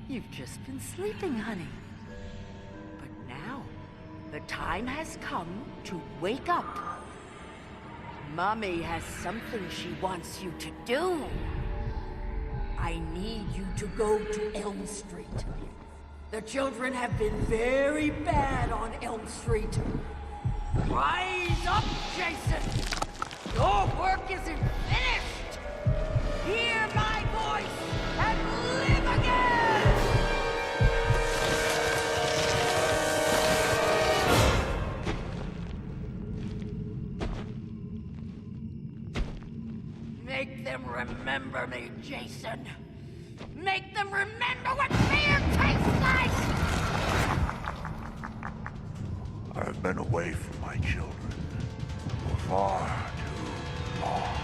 You've just been sleeping, honey. But now, the time has come to wake up. Mommy has something she wants you to do. I need you to go to Elm Street. The children have been very bad on Elm Street. Rise up, Jason! Your work isn't finished! Hear my voice and live again! Make them remember me, Jason. Make them remember what fear tastes like! I've been away from my children for far too long.